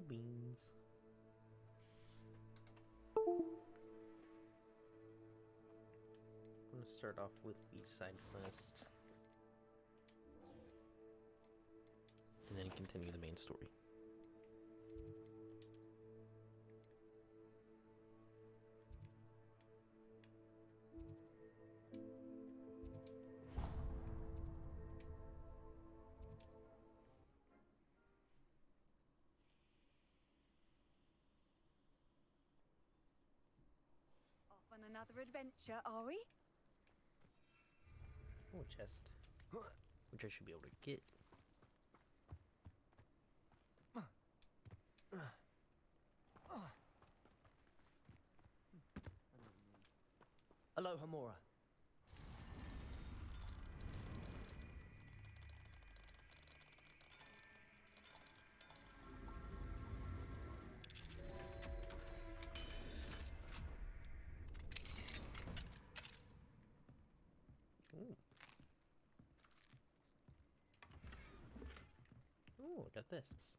beans. I'm gonna start off with the side quest, and then continue the main story. On another adventure, are we? Oh, a chest, which I should be able to get. Hello, Hamora. Ooh. Ooh, I got this.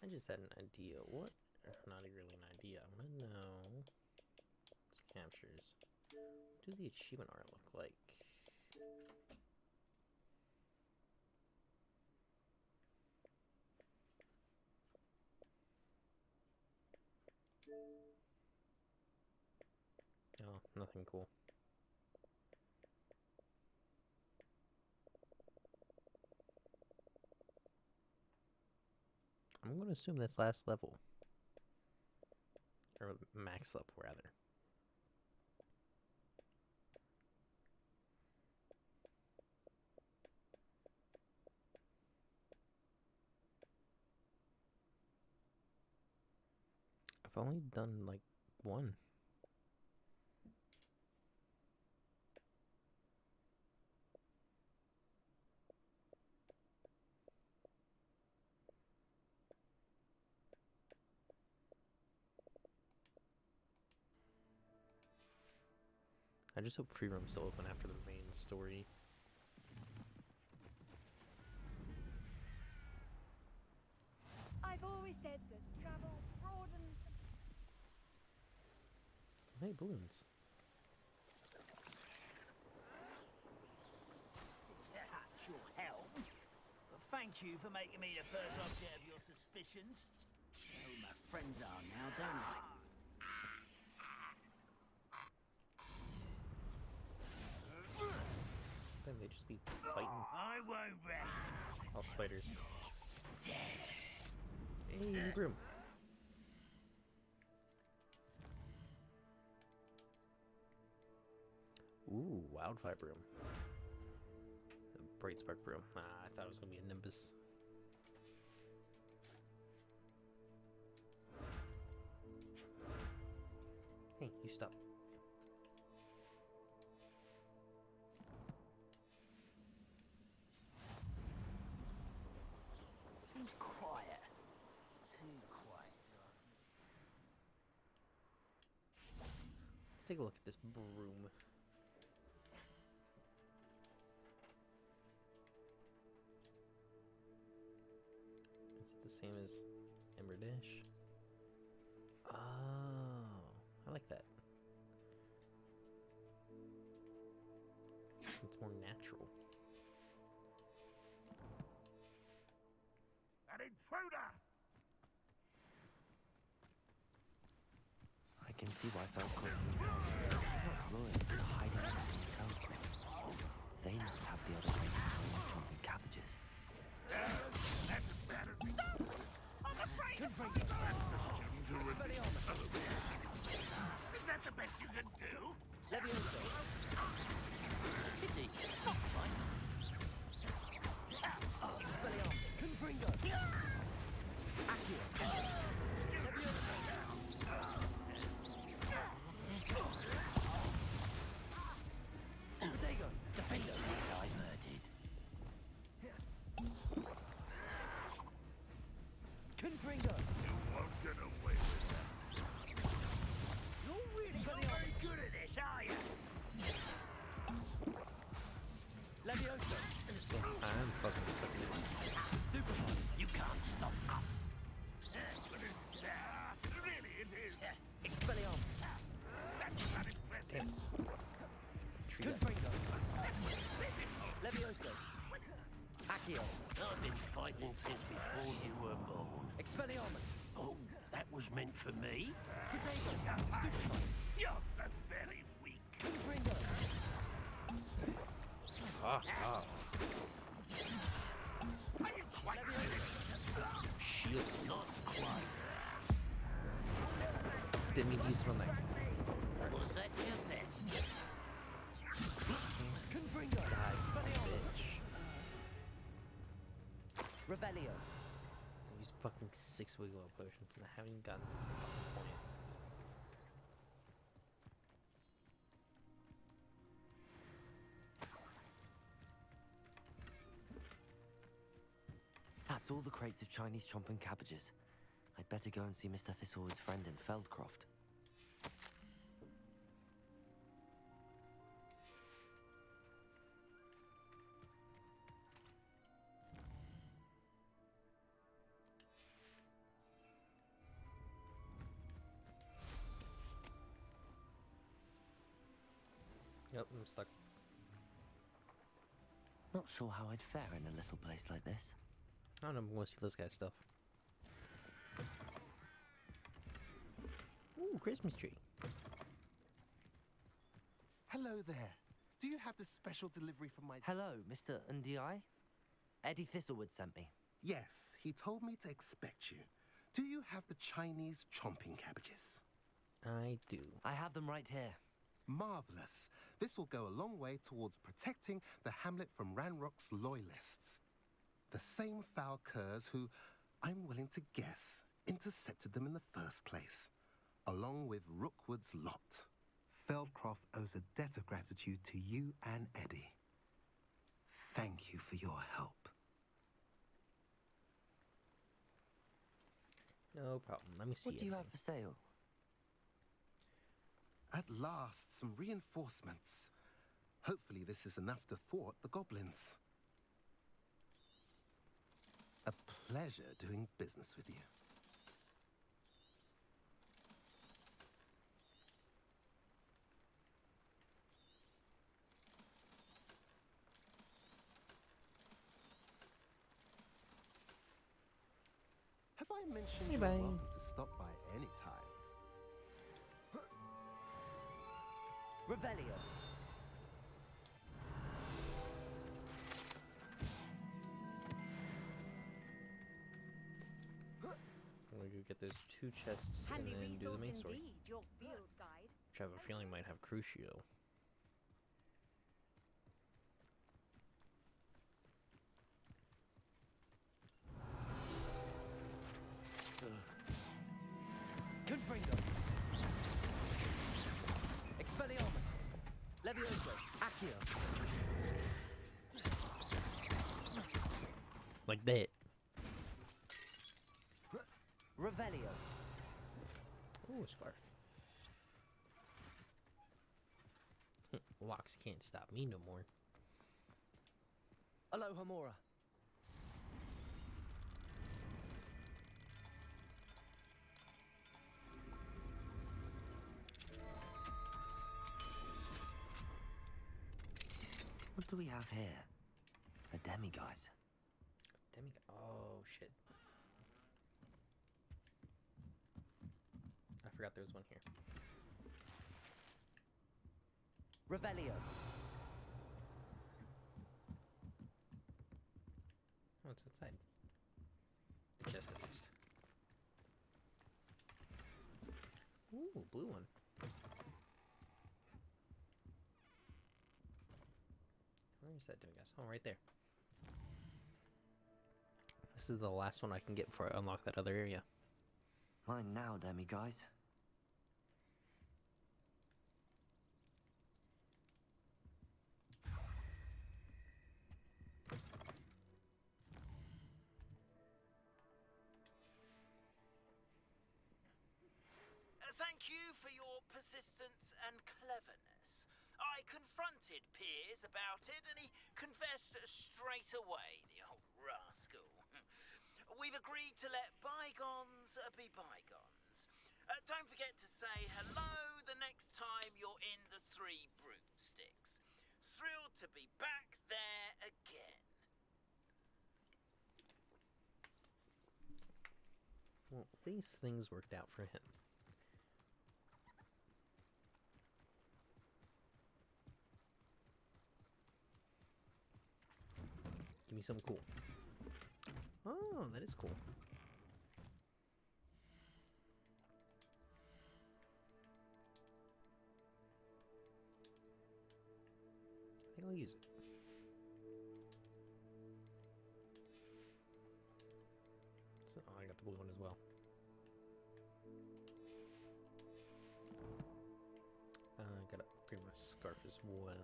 I just had an idea. What? Not really an idea. I want to know. It's captures. What do the achievement art look like? Oh, nothing cool. I'm going to assume that's last level. Or max level, rather. I've only done, like, one. I just hope free room's still open after the main story. I've always said that travel broadens. Hey, balloons. Sure help. But thank you for making me the first object of your suspicions. You know who my friends are now, don't I? Then they just be fighting. I won't rest. All spiders. Dead. Hey, broom. Ooh, wildfire broom. A bright spark broom. Ah, I thought it was gonna be a nimbus. Hey, you stop. Seems quiet. Too quiet. Let's take a look at this broom. Is it the same as Ember Dash? Oh, I like that. It's more natural. An intruder! I can see why Falcon needs help. They're not lawyers to hide anything in the code. They must have the other way to chopping cabbages. Stop! I'm afraid to fight! Is that the best you can do? Levioso. Kitty, stop fighting. Expelliarmus. Confringo. Accio. Levioso. You won't get away with that. You're really not very good at this, are you? Levioso. I'm fucking suck at this. Stupefy. You can't stop us. Really, it is. Expelliarmus. That's not impressive. Damn. Tree guy. Confringo. Levioso. Accio. I've been fighting since before you were born. Expelliarmus. Oh, that was meant for me? Potato. Stupefy. You're so very weak. Confringo. Ah. Are you quite Shields. Not quite. Didn't need to use it on that. Was that your best? Confringo. Expelliarmus. Bitch. Revelio. I used fucking 6 wiggle up potions and I haven't even gotten to the fucking point. That's all the crates of Chinese chomping cabbages. I'd better go and see Mr. Thistlewood's friend in Feldcroft. Yep, I'm stuck. Not sure how I'd fare in a little place like this. I don't know, I'm gonna see this guy's stuff. Ooh, Christmas tree. Hello there. Do you have the special delivery from my... Hello, Mr. Ndi? Eddie Thistlewood sent me. Yes, he told me to expect you. Do you have the Chinese chomping cabbages? I do. I have them right here. Marvelous. This will go a long way towards protecting the hamlet from Ranrock's loyalists. The same foul curs who, I'm willing to guess, intercepted them in the first place, along with Rookwood's lot. Feldcroft owes a debt of gratitude to you and Eddie. Thank you for your help. No problem. Let me see. What do you have for sale? At last, some reinforcements. Hopefully this is enough to thwart the goblins. A pleasure doing business with you. Have I mentioned you're bye. welcome to stop by any time? Revelio. I'm gonna go get those 2 chests Handy and then do the resource main story. indeed, your field guide. Which I have a feeling might have Crucio. Confringo. Expelliarmus. Levioso. Accio. Like that. Revelio. Ooh, a scarf. Locks can't stop me no more. Alohomora. What do we have here? A demiguise. Oh shit. I forgot there was one here. Revelio. Oh, it's outside. The chest at least. Ooh, blue one. Where's that doing, guys? Oh, right there. This is the last one I can get before I unlock that other area. Mine now, demiguise. persistence and cleverness. I confronted Piers about it, and he confessed straight away, the old rascal. We've agreed to let bygones be bygones. Don't forget to say hello the next time you're in the Three Broomsticks. Thrilled to be back there again. Well, these things worked out for him. Give me something cool. Oh, that is cool. I think I'll use it. So, oh, I got the blue one as well. I got a pretty much scarf as well.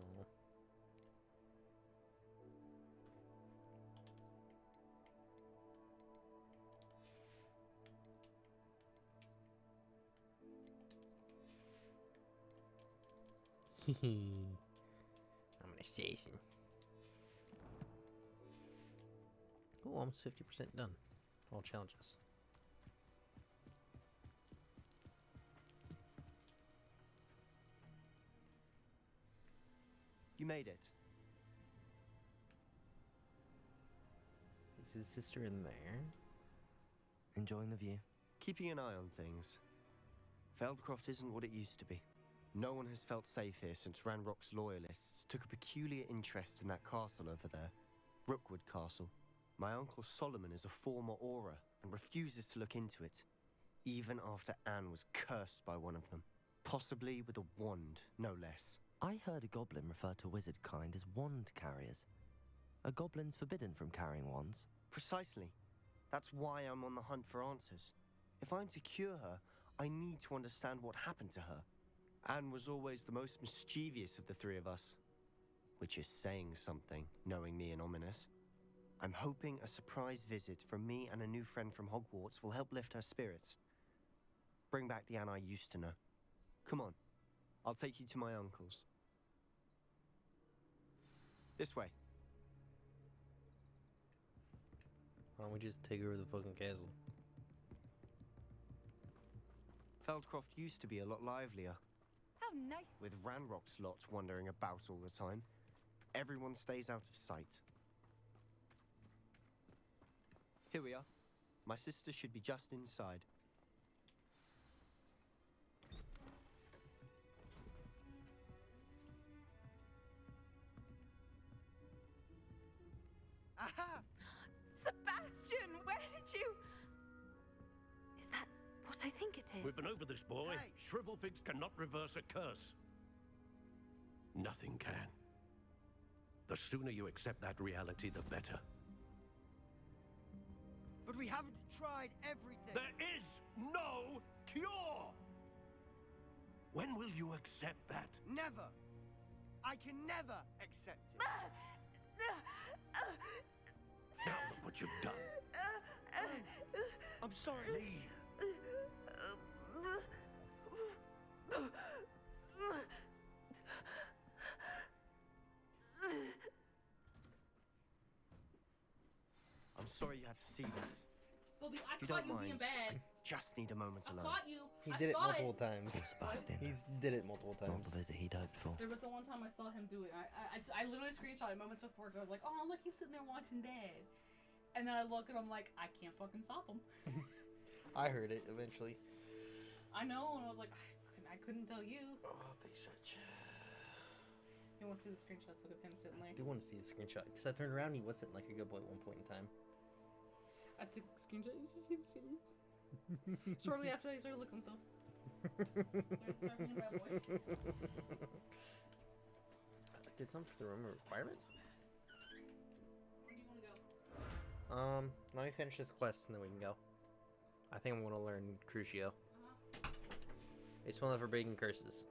I'm an assassin. Oh, almost 50% done. All challenges. You made it. Is his sister in there? Enjoying the view? Keeping an eye on things. Feldcroft isn't what it used to be. No one has felt safe here since Ranrock's loyalists took a peculiar interest in that castle over there. Rookwood Castle. My uncle Solomon is a former Auror and refuses to look into it, even after Anne was cursed by one of them. Possibly with a wand, no less. I heard a goblin refer to wizard kind as wand carriers. Are goblins forbidden from carrying wands? Precisely. That's why I'm on the hunt for answers. If I'm to cure her, I need to understand what happened to her. Anne was always the most mischievous of the three of us. Which is saying something, knowing me and Ominous. I'm hoping a surprise visit from me and a new friend from Hogwarts will help lift her spirits. Bring back the Anne I used to know. Come on, I'll take you to my uncle's. This way. Why don't we just take over the fucking castle? Feldcroft used to be a lot livelier. How nice. With Ranrock's lot wandering about all the time. Everyone stays out of sight. Here we are. My sister should be just inside. Aha! Sebastian, where did you... Is that what I think it is? We've been over this, boy. Hey. Shrivelfigs cannot reverse a curse. Nothing can. The sooner you accept that reality, the better. But we haven't tried everything. There is no cure! When will you accept that? Never. I can never accept it. Now look what you've done. I'm sorry. Leave. I'm sorry you had to see that. Bobby, I If you caught don't you being mind, bad. Just need a moment I alone. caught you. He I did it saw multiple times. Poor Sebastian. He did it multiple Not times. the visit he'd hoped for. There was the one time I saw him do it. I literally screenshotted moments before because I was like, oh, look, he's sitting there watching Dad. And then I look and I'm like, I can't fucking stop him. I heard it eventually. I know, and I was like, I couldn't tell you. Oh, big stretch. You want to see the screenshots of him sitting I there? do want to see the screenshot because I turned around and he was sitting like a good boy at one point in time. I took a screenshot. You just see him sitting. Shortly after that, he started looking himself. Started being a bad boy. Did something for the room requirement? Where do you want to go? Let me finish this quest and then we can go. I think I'm gonna learn Crucio. It's one of the forbidden curses.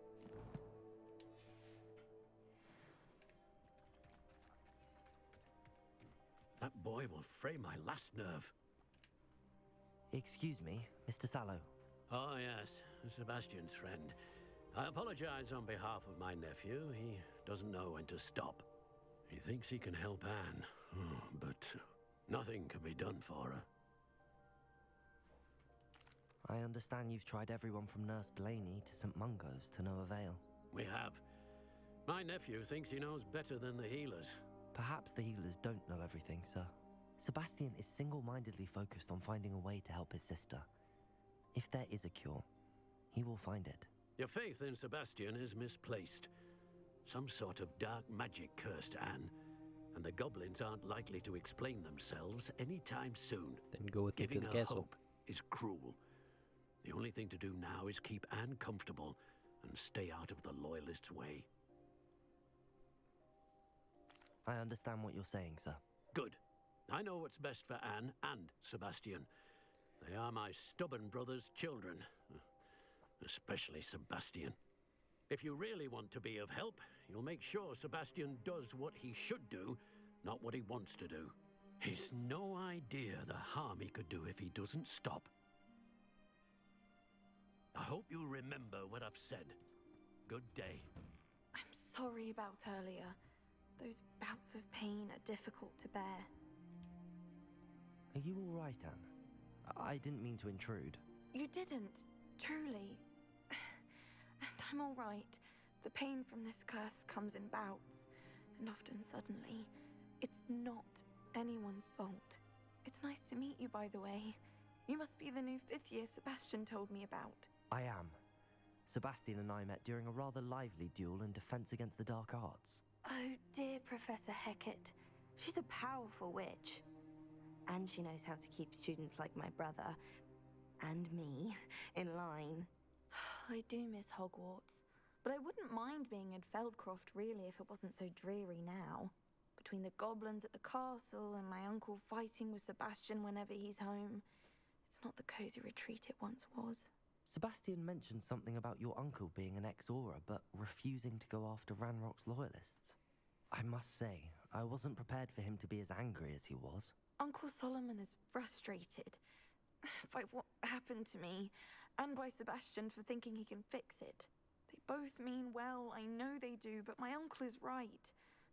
That boy will fray my last nerve. Excuse me, Mr. Sallow. Oh, yes. Sebastian's friend. I apologize on behalf of my nephew. He doesn't know when to stop. He thinks he can help Anne, but nothing can be done for her. I understand you've tried everyone from Nurse Blaney to St. Mungo's to no avail. We have. My nephew thinks he knows better than the healers. Perhaps the healers don't know everything, sir. Sebastian is single-mindedly focused on finding a way to help his sister. If there is a cure, he will find it. Your faith in Sebastian is misplaced. Some sort of dark magic cursed Anne, and the goblins aren't likely to explain themselves anytime soon. Then go with Giving the her castle. hope is cruel. The only thing to do now is keep Anne comfortable and stay out of the Loyalists' way. I understand what you're saying, sir. Good. I know what's best for Anne and Sebastian. They are my stubborn brother's children. Especially Sebastian. If you really want to be of help, you'll make sure Sebastian does what he should do, not what he wants to do. He's no idea the harm he could do if he doesn't stop. I hope you remember what I've said. Good day. I'm sorry about earlier. Those bouts of pain are difficult to bear. Are you all right, Anne? I didn't mean to intrude. You didn't, truly. And I'm all right. The pain from this curse comes in bouts, and often suddenly. It's not anyone's fault. It's nice to meet you, by the way. You must be the new 5th year Sebastian told me about. I am. Sebastian and I met during a rather lively duel in Defense Against the Dark Arts. Oh, dear Professor Hecat. She's a powerful witch. And she knows how to keep students like my brother, and me, in line. I do miss Hogwarts, but I wouldn't mind being in Feldcroft, really, if it wasn't so dreary now. Between the goblins at the castle and my uncle fighting with Sebastian whenever he's home, it's not the cozy retreat it once was. Sebastian mentioned something about your uncle being an ex-Auror, but refusing to go after Ranrock's loyalists. I must say, I wasn't prepared for him to be as angry as he was. Uncle Solomon is frustrated by what happened to me, and by Sebastian for thinking he can fix it. They both mean well, I know they do, but my uncle is right.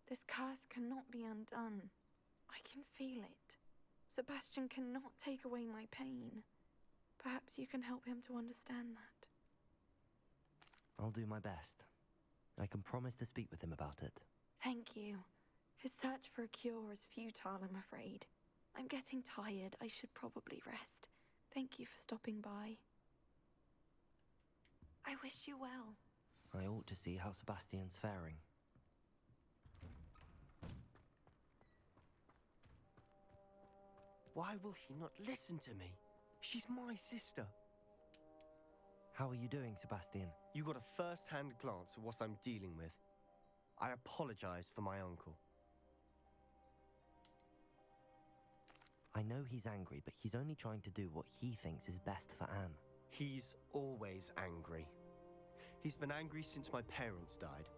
This curse cannot be undone. I can feel it. Sebastian cannot take away my pain. Perhaps you can help him to understand that. I'll do my best. I can promise to speak with him about it. Thank you. His search for a cure is futile, I'm afraid. I'm getting tired. I should probably rest. Thank you for stopping by. I wish you well. I ought to see how Sebastian's faring. Why will he not listen to me? She's my sister. How are you doing, Sebastian? You got a first-hand glance at what I'm dealing with. I apologize for my uncle. I know he's angry, but he's only trying to do what he thinks is best for Anne. He's always angry. He's been angry since my parents died.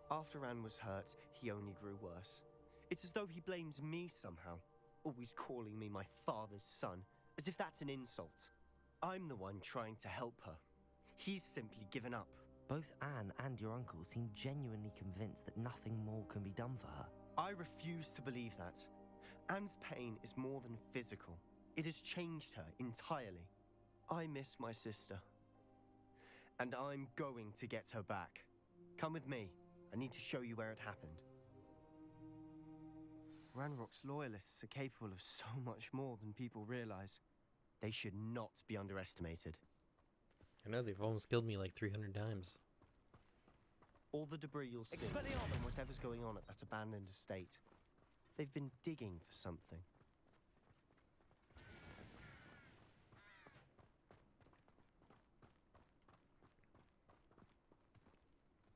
After Anne was hurt, he only grew worse. It's as though he blames me somehow, always calling me my father's son, as if that's an insult. I'm the one trying to help her. He's simply given up. Both Anne and your uncle seem genuinely convinced that nothing more can be done for her. I refuse to believe that. Anne's pain is more than physical. It has changed her entirely. I miss my sister. And I'm going to get her back. Come with me. I need to show you where it happened. Ranrock's loyalists are capable of so much more than people realize. They should not be underestimated. I know they've almost killed me like 300 times. All the debris you'll see from whatever's going on at that abandoned estate. They've been digging for something.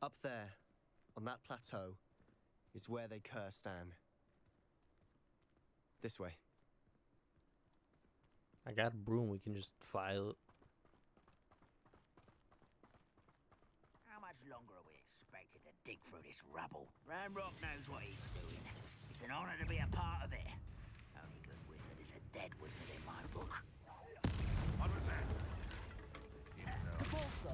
Up there, on that plateau, is where they cursed Anne. This way. I got a broom, we can just file. How much longer are we expected to dig through this rubble? Ranrock knows what he's doing. It's an honor to be a part of it. Only good wizard is a dead wizard in my book. What was that? The balsa.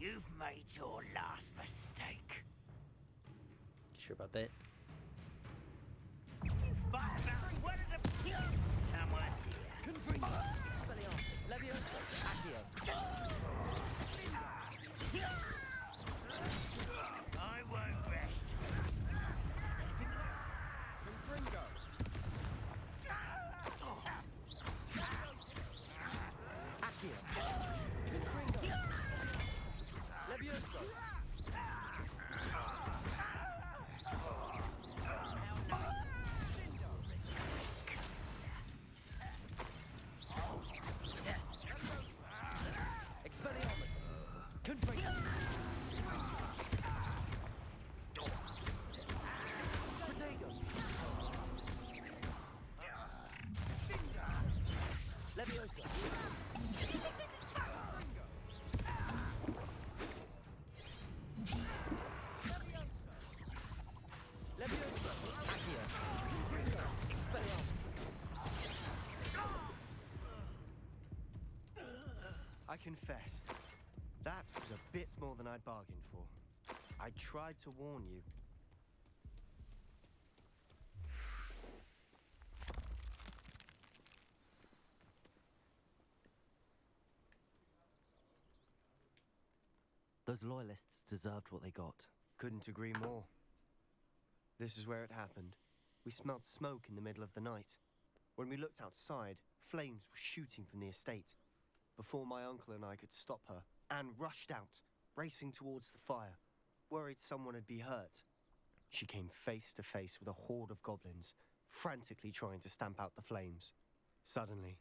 You've made your last mistake. You sure about that? You fight about as well as a... Someone's here. Confringo. Expelliarmus. Levioso. Accio. I won't rest. Confringo. Accio. Confringo. Levioso. Expelliarmus. Confringo. Protego. Levioso. Levioso. Accio. Confringo. Expelliarmus. I confess, that was a bit more than I'd bargained for. I tried to warn you. Those loyalists deserved what they got. Couldn't agree more. This is where it happened. We smelled smoke in the middle of the night. When we looked outside, flames were shooting from the estate. Before my uncle and I could stop her, Anne rushed out, racing towards the fire, worried someone had been hurt. She came face to face with a horde of goblins, frantically trying to stamp out the flames. Suddenly,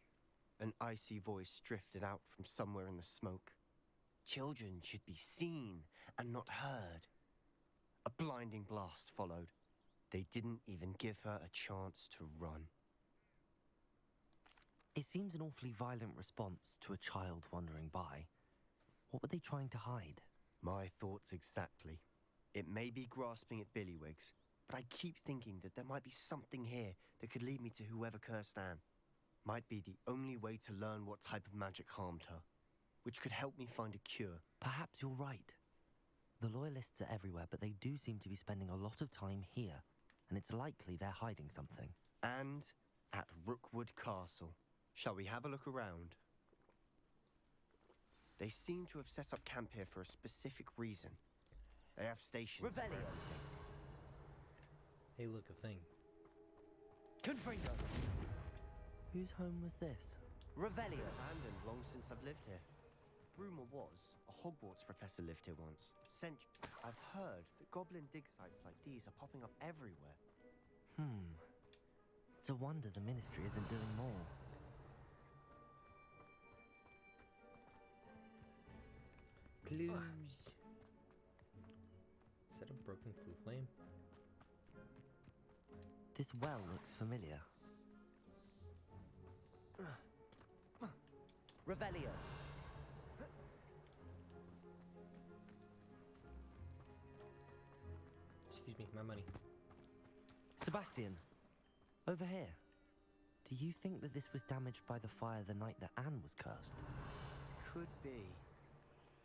an icy voice drifted out from somewhere in the smoke. Children should be seen and not heard. A blinding blast followed. They didn't even give her a chance to run. It seems an awfully violent response to a child wandering by. What were they trying to hide? My thoughts exactly. It may be grasping at Billywigs, but I keep thinking that there might be something here that could lead me to whoever cursed Anne. Might be the only way to learn what type of magic harmed her, which could help me find a cure. Perhaps you're right. The Loyalists are everywhere, but they do seem to be spending a lot of time here, and it's likely they're hiding something. And at Rookwood Castle. Shall we have a look around? They seem to have set up camp here for a specific reason. They have stations. Revelio. Hey, look, a thing. Confringo. Whose home was this? Revelio. Abandoned long since I've lived here. Rumour was a Hogwarts professor lived here once. I've heard that goblin dig sites like these are popping up everywhere. It's a wonder the Ministry isn't doing more. Clues. Is that a broken flue flame? This well looks familiar. Revelio. Excuse me, my money. Sebastian, over here. Do you think that this was damaged by the fire the night that Anne was cursed? Could be.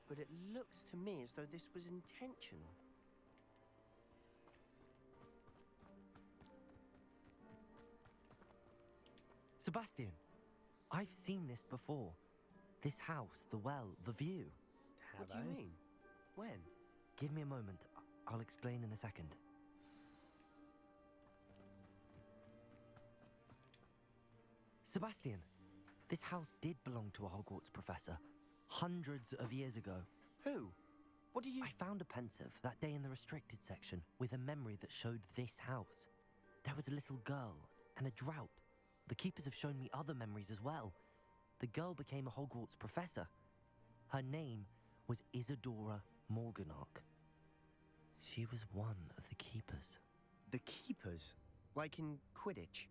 But it looks to me as though this was intentional. Sebastian, I've seen this before. This house, the well, the view. What do you mean? When? Give me a moment. I'll explain in a second. Sebastian, this house did belong to a Hogwarts professor. Hundreds of years ago. Who? What do you... I found a pensive that day in the restricted section with a memory that showed this house. There was a little girl and a drought. The keepers have shown me other memories as well. The girl became a Hogwarts professor. Her name was Isadora Morganach. She was one of the keepers. The keepers? Like in Quidditch?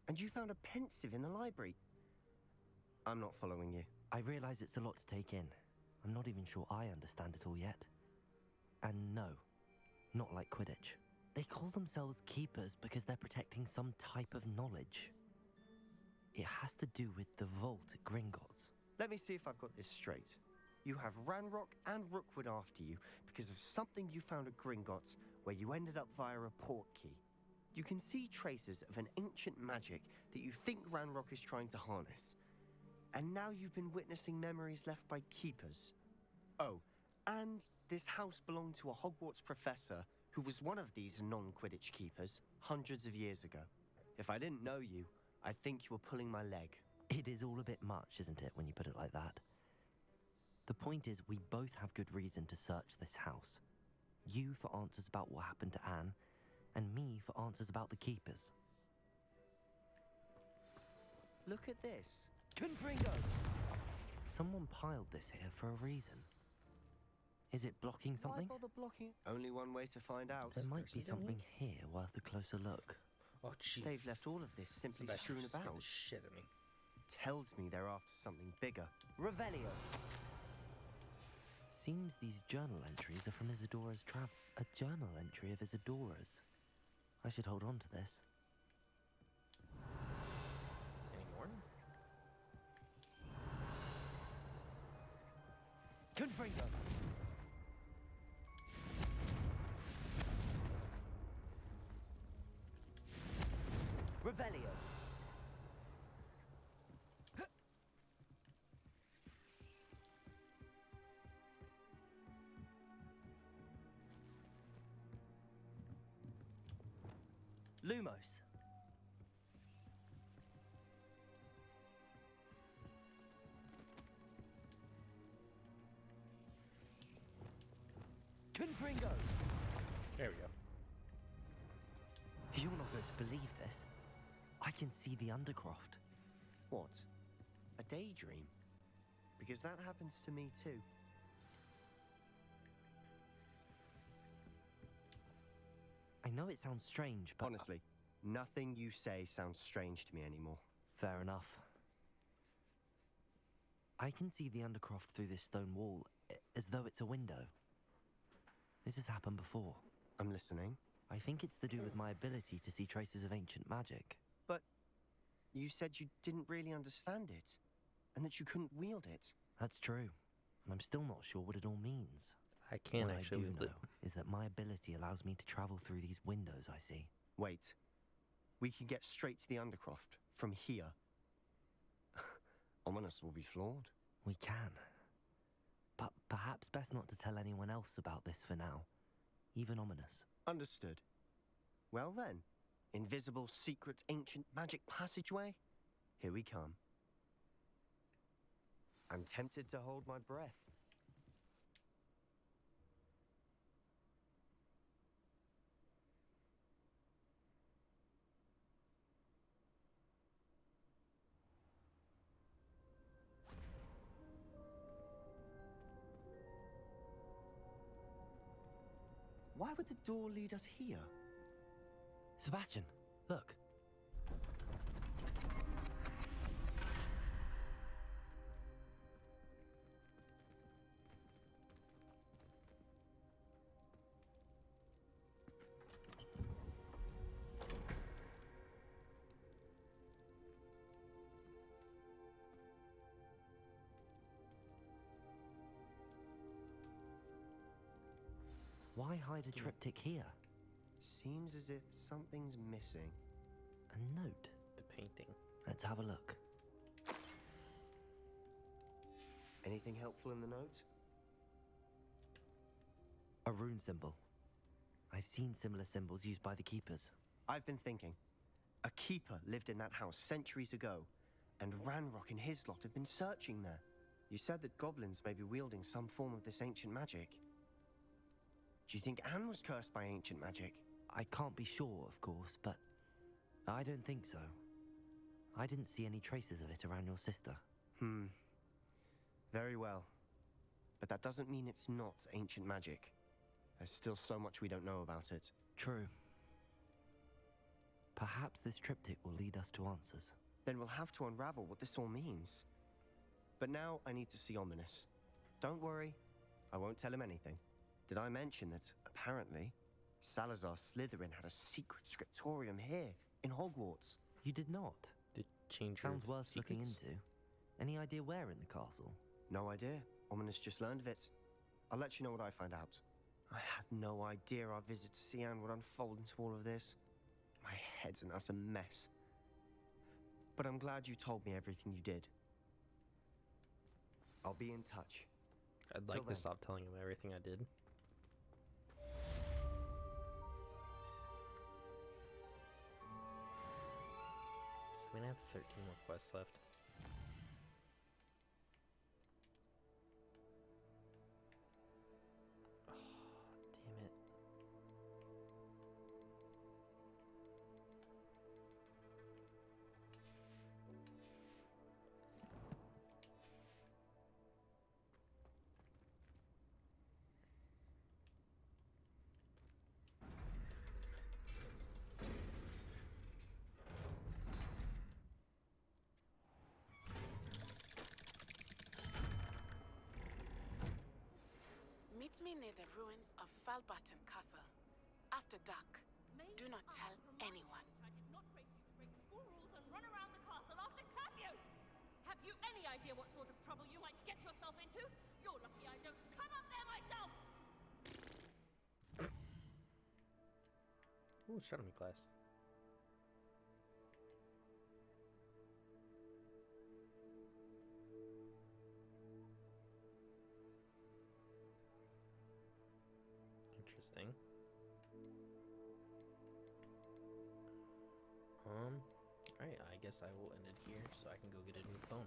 And you found a pensive in the library? I'm not following you. I realize it's a lot to take in. I'm not even sure I understand it all yet. And no, not like Quidditch. They call themselves keepers because they're protecting some type of knowledge. It has to do with the vault at Gringotts. Let me see if I've got this straight. you have Ranrock and Rookwood after you because of something you found at Gringotts, where you ended up via a port key. You can see traces of an ancient magic that you think Ranrock is trying to harness. And now you've been witnessing memories left by keepers. Oh, and this house belonged to a Hogwarts professor who was one of these non-Quidditch keepers hundreds of years ago. If I didn't know you, I'd think you were pulling my leg. It is all a bit much, isn't it, when you put it like that? The point is, we both have good reason to search this house. You for answers about what happened to Anne, and me for answers about the keepers. Look at this. Confringo! Someone piled this here for a reason. Is it blocking something? Why bother blocking? Only one way to find out. There might be something here worth a closer look. Oh, jeez. They've left all of this simply strewn about. The shit at me. Tells me they're after something bigger. Revelio. Seems these journal entries are from Isadora's a journal entry of Isadora's. I should hold on to this. Any more? Confringo! Revelio. Lumos. Confringo! There we go. You're not going to believe this. I can see the Undercroft. What? A daydream? Because that happens to me too. I know it sounds strange, but... Honestly, nothing you say sounds strange to me anymore. Fair enough. I can see the Undercroft through this stone wall, as though it's a window. This has happened before. I'm listening. I think it's to do with my ability to see traces of ancient magic. But you said you didn't really understand it, and that you couldn't wield it. That's true, and I'm still not sure what it all means. I can't what actually I do know is that my ability allows me to travel through these windows I see. Wait. We can get straight to the Undercroft from here. Ominous will be floored. We can. But perhaps best not to tell anyone else about this for now. Even Ominous. Understood. Well then, invisible, secret, ancient magic passageway? Here we come. I'm tempted to hold my breath. Why would the door lead us here? Sebastian, look. Why hide a triptych here? Seems as if something's missing. A note? The painting. Let's have a look. Anything helpful in the note? A rune symbol. I've seen similar symbols used by the keepers. I've been thinking. A keeper lived in that house centuries ago, and Ranrock and his lot have been searching there. You said that goblins may be wielding some form of this ancient magic. Do you think Anne was cursed by ancient magic? I can't be sure, of course, but I don't think so. I didn't see any traces of it around your sister. Very well. But that doesn't mean it's not ancient magic. There's still so much we don't know about it. True. Perhaps this triptych will lead us to answers. Then we'll have to unravel what this all means. But now I need to see Ominous. Don't worry, I won't tell him anything. Did I mention that, apparently, Salazar Slytherin had a secret scriptorium here, in Hogwarts? You did not? The change Sounds worth looking secrets? into. Any idea where in the castle? No idea. Woman has just learned of it. I'll let you know what I find out. I had no idea our visit to Sian would unfold into all of this. My head's an utter mess. But I'm glad you told me everything you did. I'll be in touch. I'd like to stop telling him everything I did. So I'm gonna have 13 more quests left. Oh, damn it. Meet me near the ruins of Falbaton Castle. After dark. Do not tell anyone. I did not raise you to break school rules and run around the castle after curfew! Have you any idea what sort of trouble you might get yourself into? You're lucky I don't come up there myself! Ooh, astronomy class. Interesting. Alright, I guess I will end it here so I can go get a new phone.